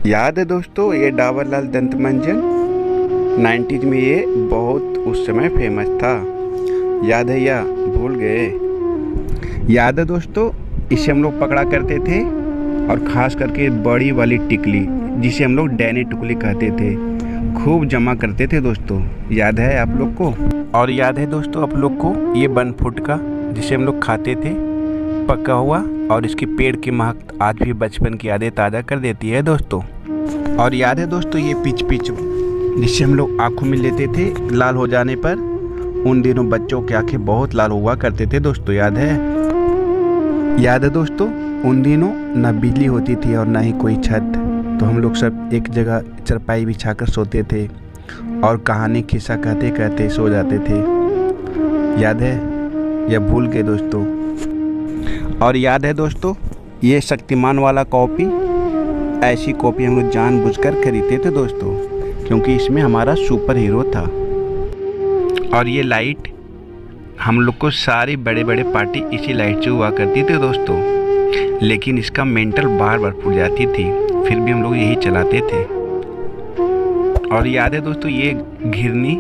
याद है दोस्तों, ये डाबर लाल दंत मंजन 90s में ये बहुत उस समय फेमस था। याद है या भूल गए? याद है दोस्तों, इसे हम लोग पकड़ा करते थे और ख़ास करके बड़ी वाली टिकली जिसे हम लोग डैनी टुकली कहते थे, खूब जमा करते थे दोस्तों। याद है आप लोग को? और याद है दोस्तों आप लोग को ये बन फुट का जिसे हम लोग खाते थे पका हुआ, और इसके पेड़ की महक आज भी बचपन की यादें ताज़ा कर देती है दोस्तों। और याद है दोस्तों ये पिच जिसे हम लोग आँखों में लेते थे लाल हो जाने पर। उन दिनों बच्चों की आंखें बहुत लाल हुआ करते थे दोस्तों। याद है? याद है दोस्तों, उन दिनों ना बिजली होती थी और ना ही कोई छत, तो हम लोग सब एक जगह चरपाई बिछाकर सोते थे और कहानी खिस्सा कहते कहते सो जाते थे। याद है या भूल गए दोस्तों? और याद है दोस्तों, ये शक्तिमान वाला कॉपी, ऐसी कॉपी हम लोग जानबूझकर खरीदते थे दोस्तों, क्योंकि इसमें हमारा सुपर हीरो था। और ये लाइट हम लोग को सारी बड़े बड़े पार्टी इसी लाइट से हुआ करती थी दोस्तों, लेकिन इसका मेंटल बार बार फूट जाती थी, फिर भी हम लोग यही चलाते थे। और याद है दोस्तों ये घिरनी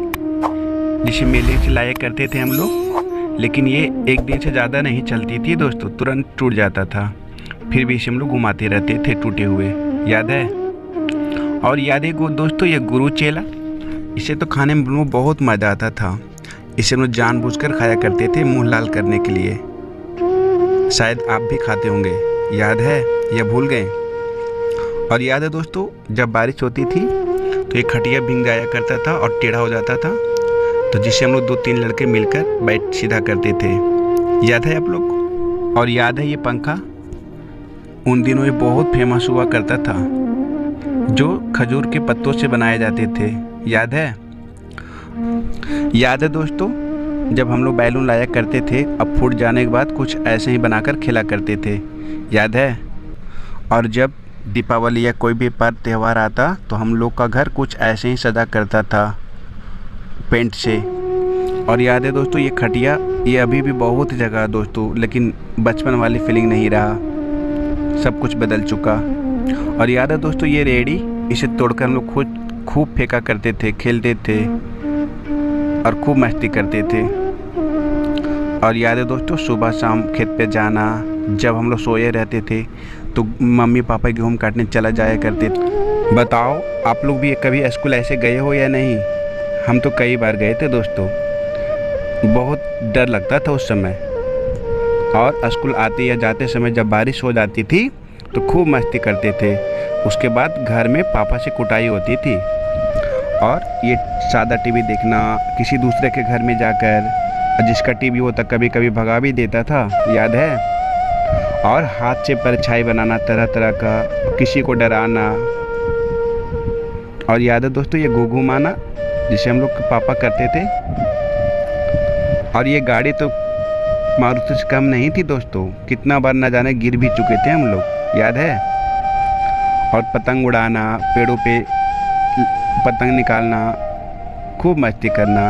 जिसे मेले से लाया करते थे हम लोग, लेकिन ये एक दिन से ज़्यादा नहीं चलती थी दोस्तों, तुरंत टूट जाता था, फिर भी इसे हम लोग घुमाते रहते थे टूटे हुए। याद है? और याद है दोस्तों ये गुरु चेला, इसे तो खाने में बहुत मज़ा आता था। इसे हम लोग जानबूझकर खाया करते थे मुंह लाल करने के लिए। शायद आप भी खाते होंगे। याद है या भूल गए? और याद है दोस्तों, जब बारिश होती थी तो ये खटिया भीग जाया करता था और टेढ़ा हो जाता था, तो जिसे हम लोग 2-3 लड़के मिलकर बैठ सीधा करते थे। याद है आप लोग? और याद है ये पंखा, उन दिनों ये बहुत फेमस हुआ करता था, जो खजूर के पत्तों से बनाए जाते थे। याद है? याद है दोस्तों, जब हम लोग बैलून लाया करते थे, अब फूट जाने के बाद कुछ ऐसे ही बनाकर खेला करते थे। याद है? और जब दीपावली या कोई भी पर्व त्यौहार आता तो हम लोग का घर कुछ ऐसे ही सजा करता था पेंट से। और याद है दोस्तों ये खटिया, ये अभी भी बहुत जगह है दोस्तों, लेकिन बचपन वाली फीलिंग नहीं रहा, सब कुछ बदल चुका। और याद है दोस्तों ये रेडी, इसे तोड़कर हम लोग खुद खूब फेंका करते थे, खेलते थे और खूब मस्ती करते थे। और याद है दोस्तों सुबह शाम खेत पे जाना, जब हम लोग सोए रहते थे तो मम्मी पापा गेहूँ काटने चला जाया करते थे। बताओ आप लोग भी कभी स्कूल ऐसे गए हो या नहीं? हम तो कई बार गए थे दोस्तों, बहुत डर लगता था उस समय। और स्कूल आते या जाते समय जब बारिश हो जाती थी तो खूब मस्ती करते थे। उसके बाद घर में पापा से कुटाई होती थी। और ये सादा टीवी देखना, किसी दूसरे के घर में जाकर, जिसका टीवी होता कभी कभी भगा भी देता था। याद है? और हाथ से परछाई बनाना तरह तरह का, किसी को डराना। और याद है दोस्तों ये घूघू माना, जिसे हम लोग पापा करते थे। और ये गाड़ी तो मारुति से कम नहीं थी दोस्तों, कितना बार न जाने गिर भी चुके थे हम लोग। याद है? और पतंग उड़ाना, पेड़ों पे पतंग निकालना, खूब मस्ती करना।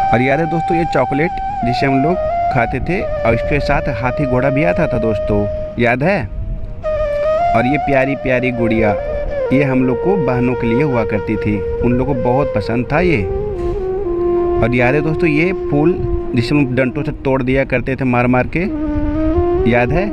और याद है दोस्तों ये चॉकलेट जिसे हम लोग खाते थे और इसके साथ हाथी घोड़ा भी आता था दोस्तों। याद है? और ये प्यारी प्यारी गुड़िया, ये हम लोग को बहनों के लिए हुआ करती थी, उन लोगों को बहुत पसंद था ये। और याद है दोस्तों ये फूल जिसे हम डंटों से तोड़ दिया करते थे मार मार के। याद है?